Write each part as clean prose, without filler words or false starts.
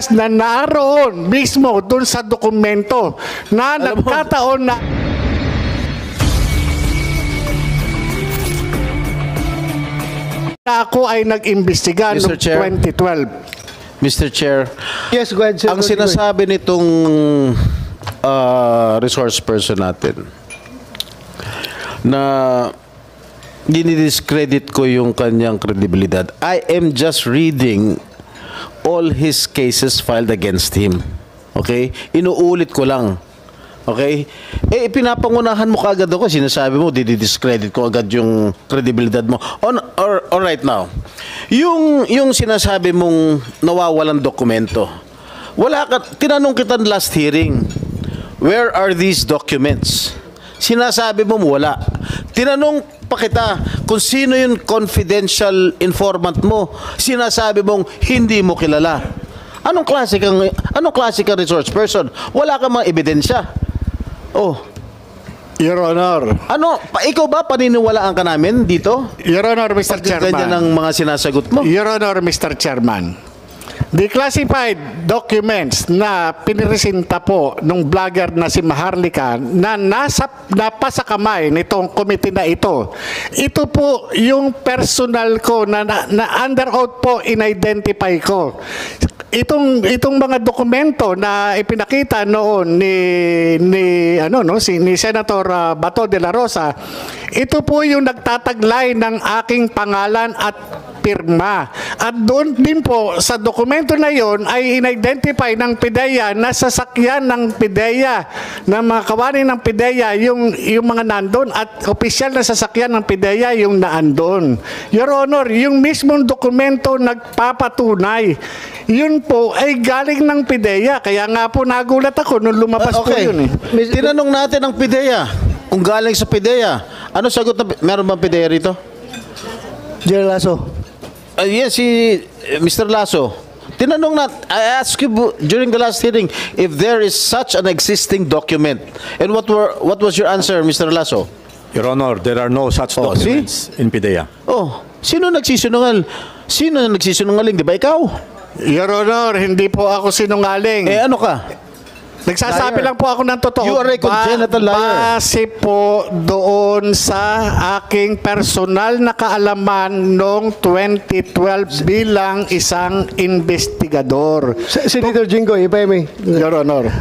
na naroon mismo dun sa dokumento na nagkataon na ako ay nag-imbestiga Mr. noong Chair. 2012. Mr. Chair, Yes, go ahead, sir. ang sinasabi nitong resource person natin na dinidiscredit ko yung kanyang kredibilidad. I am just reading all his cases filed against him. Okay? Inuulit ko lang. Okay? Eh, pinapangunahan mo kaagad ako. Sinasabi mo, didiscredit ko agad yung kredibilidad mo. All right now, yung sinasabi mong nawawalan dokumento, wala ka, tinanong kita last hearing, where are these documents? Sinasabi mo wala. Tinanong pa kita kung sino yung confidential informant mo. Sinasabi mong hindi mo kilala. Anong klase kang resource person? Wala kang mga ebidensya. Oh. Your Honor. Ikaw ba paniniwalaan ka namin dito? Your Honor, Mr. Ganyan Chairman. ang mga sinasagot mo. Your Honor, Mr. Chairman. The classified documents na piniresenta po nung vlogger na si Maharlika na napasa kamay nitong committee na ito po yung personal ko na under oath po in-identify ko. Itong mga dokumento na ipinakita noon ni Senator Bato de la Rosa, ito po yung nagtataglay ng aking pangalan at pirma. At doon din po sa dokumento na yon ay in-identify ng PIDEA na sasakyan ng PIDEA, ng mga kawani ng PIDEA yung mga nandun at opisyal na sasakyan ng PIDEA yung naandun. Your Honor, yung mismong dokumento nagpapatunay. Yun po ay galing ng PIDEA. Kaya nga po nagulat ako nung lumabas po yun eh. Tinanong natin ang PIDEA kung galing sa PIDEA. Ano sagot na? Meron bang PIDEA rito? General Lasso. Yes, si Mr. Lasso. Tinanong I asked you during the last hearing if there is such an existing document. And what was your answer, Mr. Lasso? Your Honor, there are no such documents in PIDEA. Oh, sino nagsisinungal? Sino nagsisinungaling? Di ba ikaw? Your Honor, hindi po ako sinungaling. Eh ano ka? Nagsasabi Liar. lang po ako ng totoo. You are a congenital liar. Base po doon sa aking personal na kaalaman noong 2012 bilang isang investigador. Senator Jingo, if I may. Your Honor.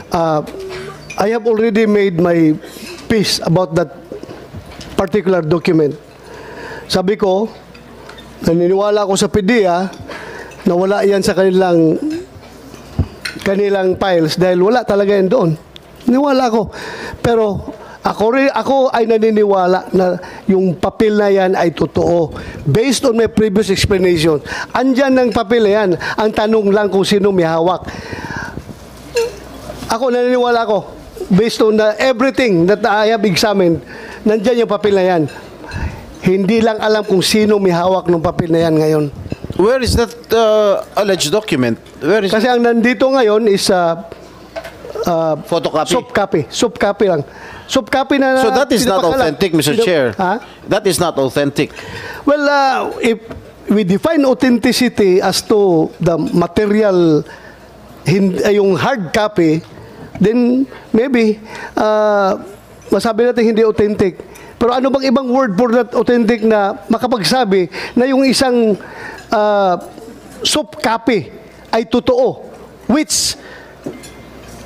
I have already made my peace about that particular document. Sabi ko, naniniwala ako sa PIDEA na wala yan sa kanilang files dahil wala talaga yan doon. Niwala ako. Pero ako ay naniniwala na yung papel na yan ay totoo. Based on my previous explanation. Andyan ng papel na yan. Ang tanong lang kung sino may hawak. Ako naniniwala ako. Based on everything that I have examined, nandyan yung papel na yan. Hindi lang alam kung sino may hawak ng papel na yan ngayon. Where is that alleged document? Where is Kasi ang nandito ngayon is photocopy? Soft copy lang. Soft copy na. So that is not pinapakalat. authentic, Mr. Chair. Ha? That is not authentic. Well, if we define authenticity as to the material, yung hard copy, then maybe masabi natin hindi authentic. Pero ano bang ibang word for that authentic na makapagsabi na yung isang soft copy ay totoo, which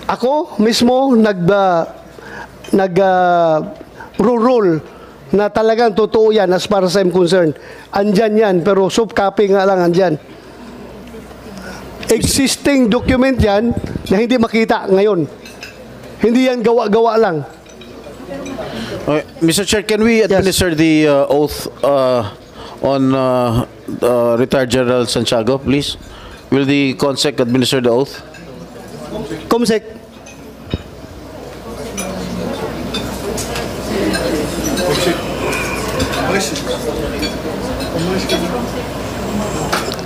ako mismo rule na talagang totoo yan as far as I'm concerned. Andyan yan, pero soft copy nga lang andyan. Existing document yan na hindi makita ngayon. Hindi yan gawa-gawa lang. Mr. Chair, can we administer the oath on retired General Santiago, please? Will the CONSEC administer the oath? Comsec.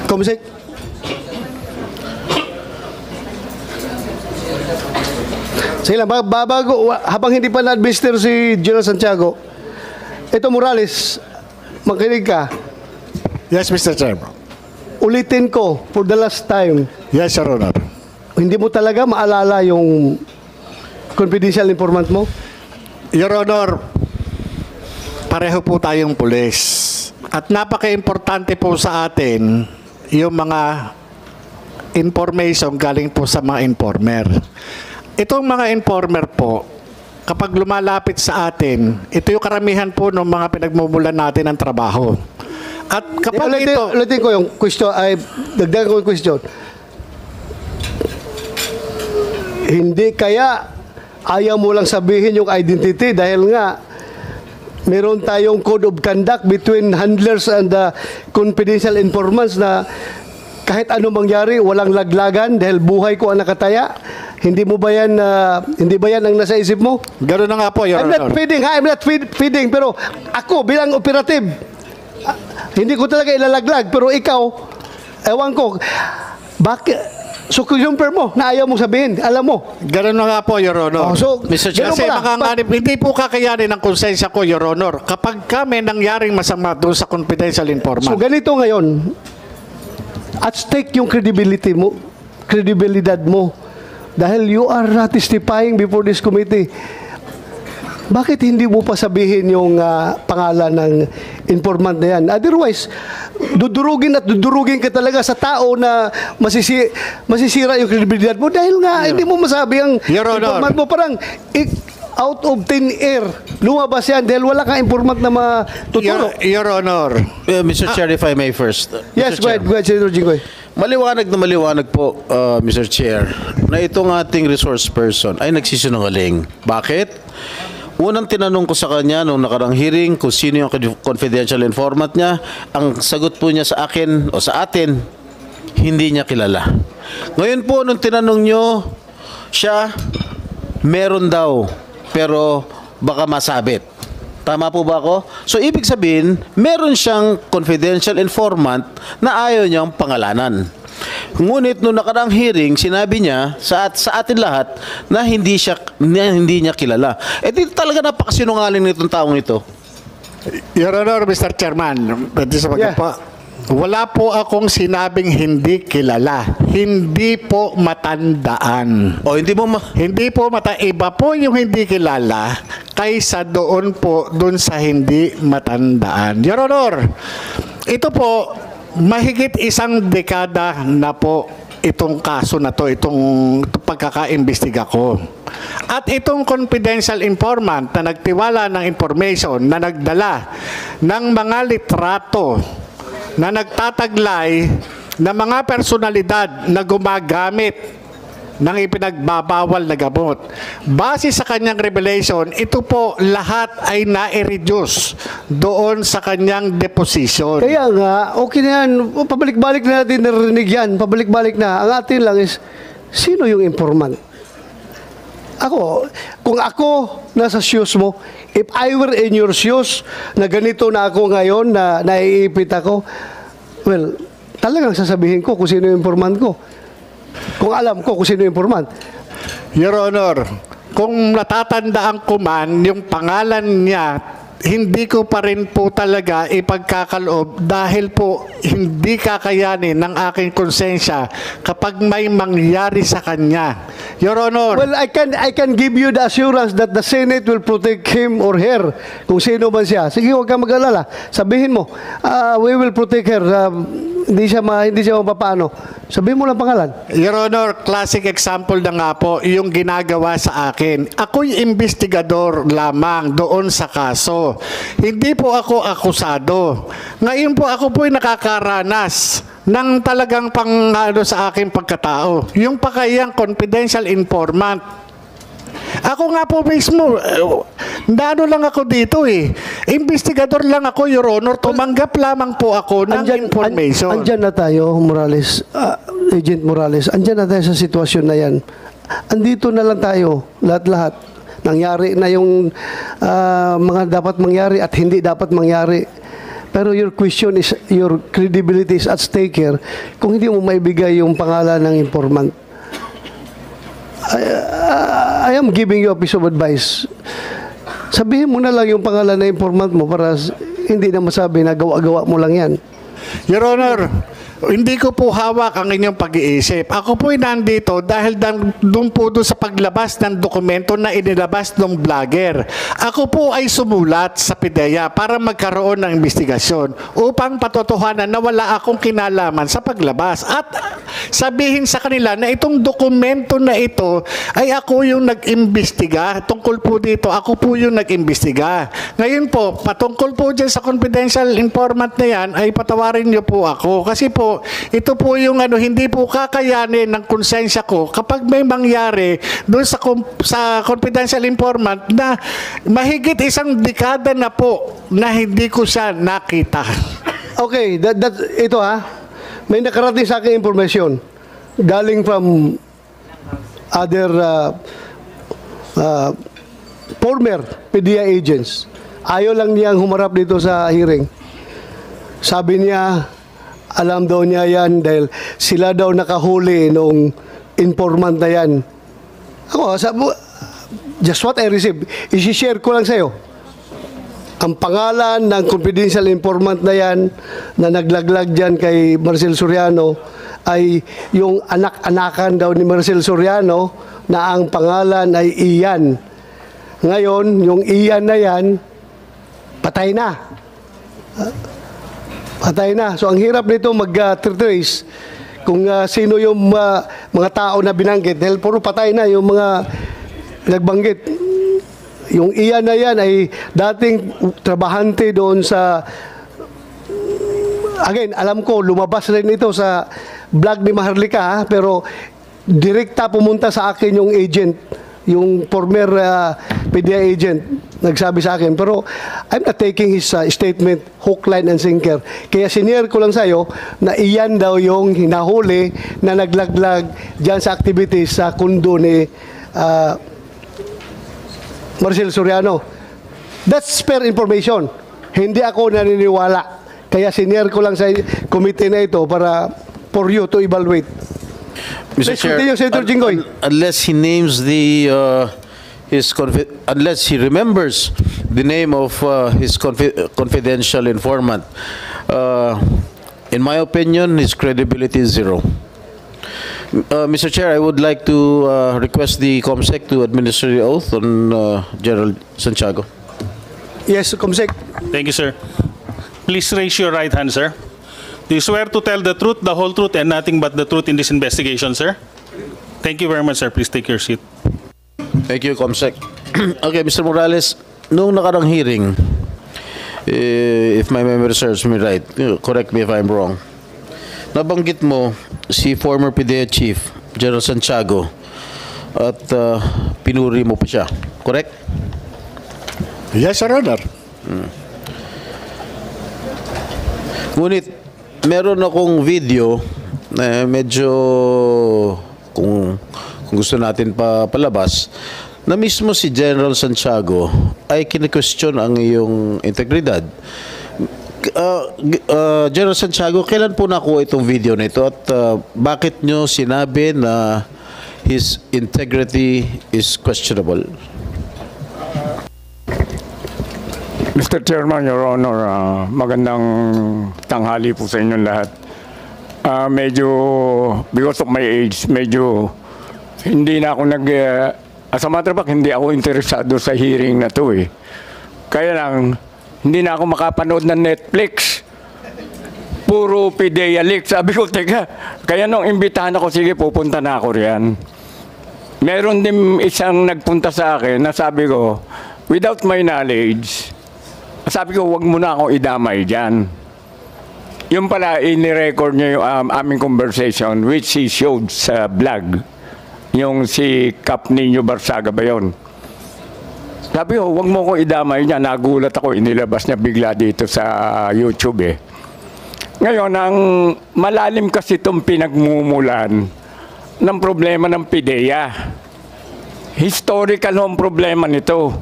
Comsec. Sige lang, babago, habang hindi pa na-administer si General Santiago, ito Morales, makinig ka. Yes, Mr. Chairman. Ulitin ko for the last time. Yes, Your Honor. Hindi mo talaga maalala yung confidential informant mo? Your Honor, pareho po tayong pulis. At napaka-importante po sa atin yung mga information galing po sa mga informer. Itong mga informer po, kapag lumalapit sa atin, ito yung karamihan po ng mga pinagmumulan natin ng trabaho. At kapag ito... Ulitin ko yung question, dagdagan ko yung question. Hindi kaya ayaw mo lang sabihin yung identity dahil nga meron tayong code of conduct between handlers and the confidential informants na kahit ano mangyari, walang laglagan dahil buhay ko ang nakataya. Hindi mo ba yan, hindi ba yan ang nasa isip mo? Gano'n na nga po, Your I'm Honor. not feeding, I'm not feeding, pero ako bilang operative, hindi ko talaga ilalaglag, pero ikaw, ewan ko, bakit? So, confirm mo na ayaw mong sabihin, alam mo. Gano'n na nga po, Your Oh, Honor. so, Mr. Chair, Kasi pala. makanganib, hindi po kakayanin ng konsensya ko, Your Honor. Kapag kami nangyaring masama doon sa confidential informant. So ganito ngayon, at stake yung credibility mo, kredibilidad mo. Dahil you are testifying before this committee. Bakit hindi mo pa sabihin yung pangalan ng informant na yan? Otherwise, dudurugin at dudurugin ka talaga sa tao na masisira yung kredibilidad mo dahil nga hindi mo masabi ang Your Honor. informant mo. Parang out of thin air, lumabas yan dahil wala kang informant na matuturo. Your Honor. Mr. Chair, if I may first. Yes, Mr. Chair. go ahead, Senator Jinggoy. Maliwanag na maliwanag po, Mr. Chair, na itong ating resource person ay nagsisinungaling. Bakit? Unang tinanong ko sa kanya nung nakarang hearing kung sino yung confidential informant niya, ang sagot po niya sa akin o sa atin, hindi niya kilala. Ngayon po, nung tinanong nyo siya, meron daw, pero baka masabit. Tama po ba ako? So, ibig sabihin, meron siyang confidential informant na ayaw niyang pangalanan. Ngunit nung nakarang hearing, sinabi niya sa atin lahat na hindi niya kilala. Eh di talaga napakasinungaling nitong taong ito. Your Honor, Mr. Chairman, pwede sa Yeah. po. Wala po akong sinabing hindi kilala. Hindi po matandaan. O hindi mo Hindi po iba po yung hindi kilala kaysa doon sa hindi matandaan. Your Honor, ito po, mahigit isang dekada na po itong kaso na to, itong pagkakaimbestiga ko. At itong confidential informant na nagtiwala ng information na nagdala ng mga litrato na nagtataglay ng mga personalidad na gumagamit ng ipinagbabawal na gamot. Base sa kanyang revelation, ito po lahat ay na-reduce doon sa kanyang deposition. Kaya nga, okay na yan. Pabalik-balik na natin narinig yan. Pabalik-balik na. Ang atin lang is, sino yung informant? Ako, kung ako nasa shoes mo, if I were in your shoes, na ganito na ako ngayon, na naiipit ako, well, talagang sasabihin ko kung sino yung informant ko. Kung alam ko kung sino yung informant. Your Honor, kung natatandaan ko man yung pangalan niya, hindi ko pa rin po talaga ipagkakaloob dahil po hindi kakayanin ng aking konsensya kapag may mangyari sa kanya. Your Honor. Well, I can give you the assurance that the Senate will protect him or her, kung sino man siya. Sige, huwag kang mag-alala. Sabihin mo, we will protect her. Hindi siya mapapaano. Sabihin mo lang pangalan. Your Honor, classic example na nga po yung ginagawa sa akin. Ako'y investigador lamang doon sa kaso. Hindi po ako akusado. Ngayon po ako po'y nakakaranas ng talagang sa aking pagkatao. Yung pakayang confidential informant. Ako nga po mismo, nano lang ako dito eh. Investigador lang ako, Your Honor. Tumanggap lamang po ako ng information. Andyan na tayo, Morales. Agent Morales, andyan na tayo sa sitwasyon na yan. Andito na lang tayo, lahat-lahat. Nangyari na yung mga dapat mangyari at hindi dapat mangyari. Pero your question is, your credibility is at stake here kung hindi mo maibigay yung pangalan ng informant. I am giving you a piece of advice. Sabihin mo na lang yung pangalan ng informant mo para hindi na masabi na gawa-gawa mo lang yan. Your Honor, Hindi ko po hawak ang inyong pag-iisip. Ako po'y nandito dahil doon po doon sa paglabas ng dokumento na inilabas ng vlogger. Ako po ay sumulat sa PIDEA para magkaroon ng investigasyon upang patotohanan na wala akong kinalaman sa paglabas. At sabihin sa kanila na itong dokumento na ito ay ako yung nag-imbestiga. Tungkol po dito, ako po yung nag-imbestiga. Ngayon po, patungkol po dyan sa confidential informant na yan, ay patawarin niyo po ako. Kasi po, ito po yung hindi po kakayanin ng konsensya ko kapag may mangyari doon sa confidential informant na mahigit isang dekada na po na hindi ko siya nakita. Okay, ito may nakarating sa akin information galing from other former PDEA agents. Ayaw lang niyang humarap dito sa hearing. Sabi niya, alam daw niya yan dahil sila daw nakahuli nung informant na yan. Ako, just what I received, isi-share ko lang sa'yo. Ang pangalan ng confidential informant na yan na naglaglag dyan kay Marcel Soriano ay yung anak-anakan daw ni Marcel Soriano na ang pangalan ay Ian. Ngayon, yung Ian na yan, patay na. Patay na. So, ang hirap nito mag-trace kung sino yung mga tao na binanggit. Dahil puro patay na yung mga nagbanggit. Yung Ian na yan ay dating trabahante doon sa... Again, alam ko, lumabas rin ito sa vlog ni Maharlika, pero direkta pumunta sa akin yung agent, yung former PDEA agent, nagsabi sa akin. Pero I'm not taking his statement hook, line, and sinker. Kaya sinare ko lang sa'yo na iyan daw yung hinahuli na naglaglag dyan sa activities sa kundo ni Marcel Soriano. That's fair information. Hindi ako naniniwala. Kaya sinare ko lang sa committee na ito para for you to evaluate. Mr. Let's Chair, continue, Senator Jinggoy. unless he names unless he remembers the name of his confidential informant, in my opinion, his credibility is zero. Mr. Chair, I would like to request the COMSEC to administer the oath on General Santiago. Yes, Comsec. Thank you, sir. Please raise your right hand, sir. Do you swear to tell the truth, the whole truth, and nothing but the truth in this investigation, sir? Thank you very much, sir. Please take your seat. Thank you, COMSEC. Okay, Mr. Morales, noong nakarang hearing, if my memory serves me right, correct me if I'm wrong, nabanggit mo si former PDEA Chief, General Santiago, at pinuri mo pa siya. Correct? Yes, Your Honor. Ngunit, meron akong video na medyo, kung gusto natin palabas, na mismo si General Santiago ay kine-question ang iyong integridad. General Santiago, kailan po nakuha itong video na ito at bakit nyo sinabi na his integrity is questionable? Mr. Chairman, Your Honor, magandang tanghali po sa inyong lahat. Medyo, because of my age, medyo hindi na ako as a matter of fact, hindi ako interesado sa hearing na to eh. Kaya lang, hindi na ako makapanood ng Netflix. Puro PDEA leak. Sabi ko, teka, kaya nung imbitahan ako, sige, pupunta na ako riyan. Meron din isang nagpunta sa akin na sabi ko, without my knowledge, sabi ko, wag mo na akong idamay dyan. Yung pala, ini-record niya yung aming conversation, which he showed sa vlog. Yung si Cap Nino Barsaga ba yun? Sabi ko, wag mo ko idamay niya. Nagulat ako, inilabas niya bigla dito sa YouTube eh. Ngayon, ang malalim kasi itong pinagmumulan ng problema ng PIDEA. Historical home problema nito.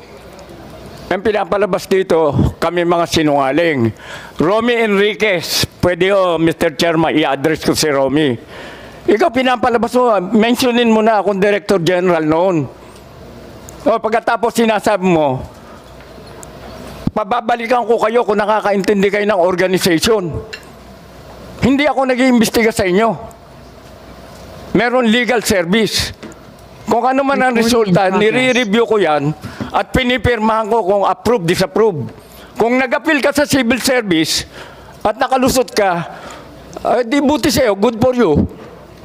Ang pinapalabas dito, kami mga sinungaling. Romy Enriquez, pwede Mr. Chairman, i-address ko si Romy. Ikaw pinapalabas mo, mentionin mo na akong Director General noon. O pagkatapos sinasabi mo, pababalikan ko kayo kung nakakaintindi kayo ng organization. Hindi ako nag-iimbestiga sa inyo. Meron legal service. Kung ano man ang resulta, nire-review ko yan at pinipirmahan ko kung approve, disapprove. Kung nag-appeal ka sa civil service at nakalusot ka, di buti sa'yo, good for you.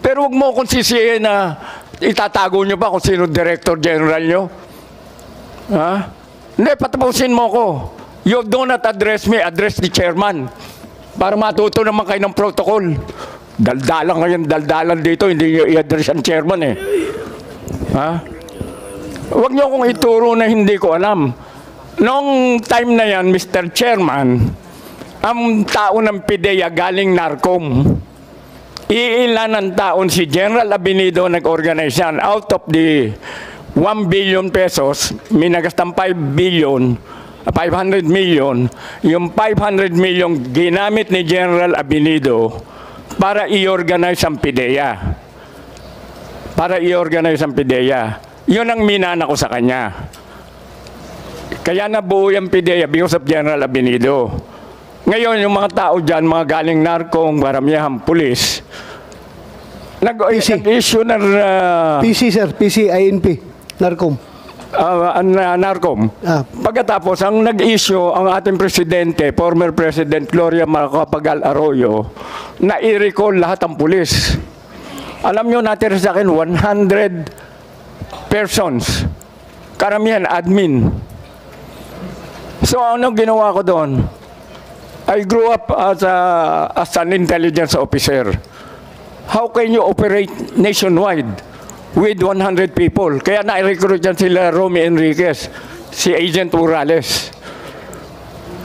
Pero huwag mo akong sisihin na itatago nyo pa kung sino director general nyo. Ha? Hindi, patapusin mo ko. You do not address me, address the chairman. Para matuto naman kayo ng protocol. Daldalan ngayon, daldalan dito, hindi nyo i-address ang chairman eh. Ha? Huwag nyo akong ituro na hindi ko alam. Noong time na yan, Mr. Chairman, ang tao ng PIDEA galing NARCOM. Iilan ng taon si General Abinido nag-organize yan. Out of the 1 billion pesos, minagastan 500 million, yung 500 million ginamit ni General Abinido para i-organize ang PIDEA. Para i-organize ang PIDEA. Yun ang minana ko sa kanya. Kaya nabuo yung PIDEA because of General Abinido. Ngayon, yung mga tao dyan, mga galing narkong, maramihang pulis, nag-issue ng... PC, sir. PC, INP. NARCOM. NARCOM. Pagkatapos, ang nag-issue ang ating presidente, former President Gloria Macapagal Arroyo, na i-recall lahat ang pulis. Alam nyo, natira sa akin 100 persons. Karamihan, admin. So, ano ginawa ko doon? I grew up as an intelligence officer. How can you operate nationwide with 100 people? Kaya na-recruit dyan sila Romy Enriquez, si Agent Morales.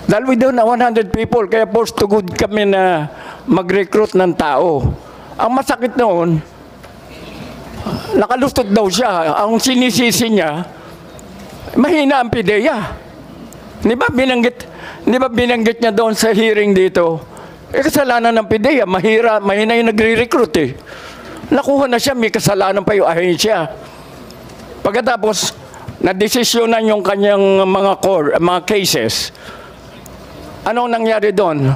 Dahil we doon na 100 people, kaya forced to good kami na mag-recruit ng tao. Ang masakit noon, nakalustot daw siya. Ang sinisisi niya, mahina ang PIDEA. Di ba binanggit niya doon sa hearing dito? Kasalanan ng PIDEA, mahina yung nagre-recruit eh. Nakuha na siya, may kasalanan pa yung ahensya. Pagkatapos, nadesisyonan yung kanyang mga cases. Anong nangyari doon?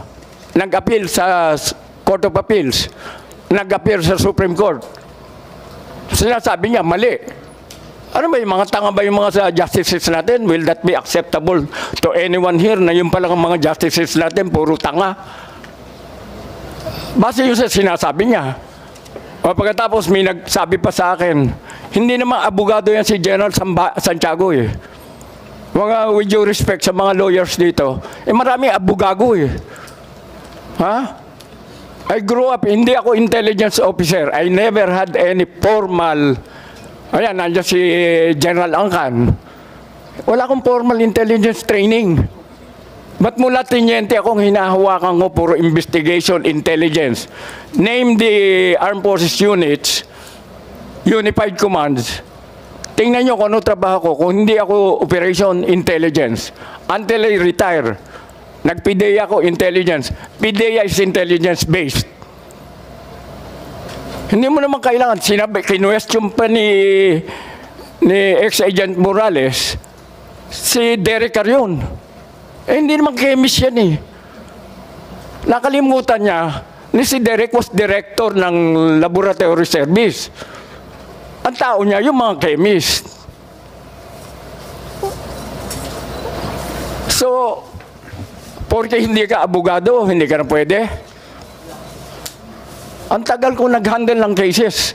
Nag-appeal sa Court of Appeals. Nag-appeal sa Supreme Court. Sinasabi niya, mali. Ano ba yung mga tanga ba yung mga justices natin? Will that be acceptable to anyone here na yung palang mga justices natin, puro tanga? Base yung sinasabi niya. O pagkatapos may nagsabi pa sa akin, hindi naman abogado yan si General Santiago eh. With due respect sa mga lawyers dito, marami abogado eh. Ha? I grew up, hindi ako intelligence officer. I never had any formal, ayan, nandiyan si General Angkan. Wala akong formal intelligence training. Ba't mula tinyente akong hinahawakan ko puro investigation, intelligence? Name the Armed Forces units, Unified Commands. Tingnan nyo kung ano trabaho ko. Kung hindi ako operation intelligence. Until I retire, nag-PIDEA ako intelligence. PIDEA is intelligence-based. Hindi mo naman kailangan. Kinuwestiyon pa ni ex-agent Morales, si Derek Carion. Hindi naman chemist yan eh. Nakalimutan niya, si Derek was director ng laboratory service. Ang tao niya, yung mga chemist. So, porque hindi ka abogado, hindi ka na pwede. Ang tagal ko nag-handle ng cases.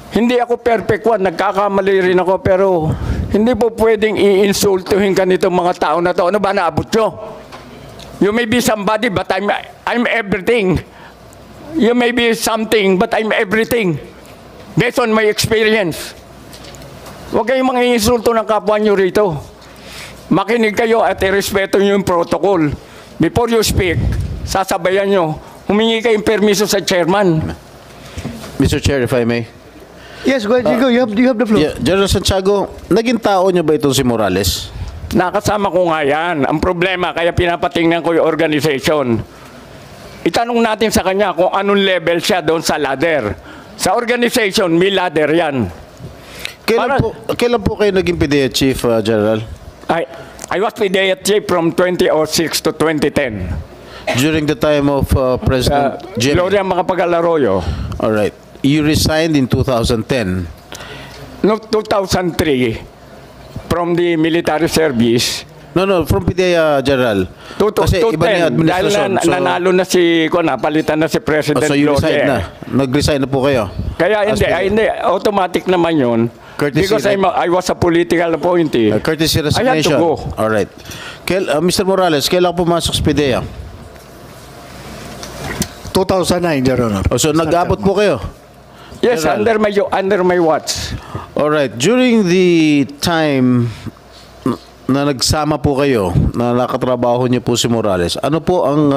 Hindi ako perfect one, nagkakamali rin ako, pero hindi po pwedeng i-insultuhin ka nitong mga tao na to. Ano ba naabot nyo? You may be somebody, but I'm everything. You may be something, but I'm everything. Based on my experience. Huwag kayong mga insulto ng kapwa nyo rito. Makinig kayo at irespeto nyo yung protocol. Before you speak, sasabayan nyo. Humingi kayong permiso sa chairman. Mr. Chair, if I may. Yes, go ahead, Chico. You have the floor. Yeah, General Santiago, naging tao niyo ba itong si Morales? Nakasama ko nga yan. Ang problema, kaya pinapatingnan ko yung organization. Itanong natin sa kanya kung anong level siya doon sa ladder. Sa organization, may ladder yan. Kailan po kayo naging PIDEA Chief, General? I was PIDEA Chief from 2006 to 2010. During the time of President Jimmy. Gloria Macapagal-Arroyo. All right. You resigned in 2010. No, 2003, from the military service. No, from PIDEA, General. Kasi iba na yung 2010, dahil administrasyon. nanalo na si, napalitan na si President so you resigned na. Gloria. Nag-resign na po kayo. Kaya As PIDEA. hindi, automatic naman yun. Courtesy Because I was a political appointee. Courtesy I had to resignation. go. All right. Mr. Morales, kailan pumasok sa PIDEA? 2009, Your Honor. So nag-abot po kayo? Yes, General. under my watch. All right. During the time na nagsama po kayo, na nakatrabaho niyo po si Morales, ano po ang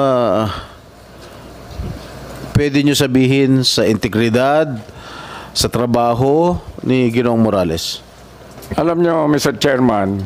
pwede niyo sabihin sa integridad, sa trabaho ni Ginoong Morales? Alam nyo, Mr. Chairman,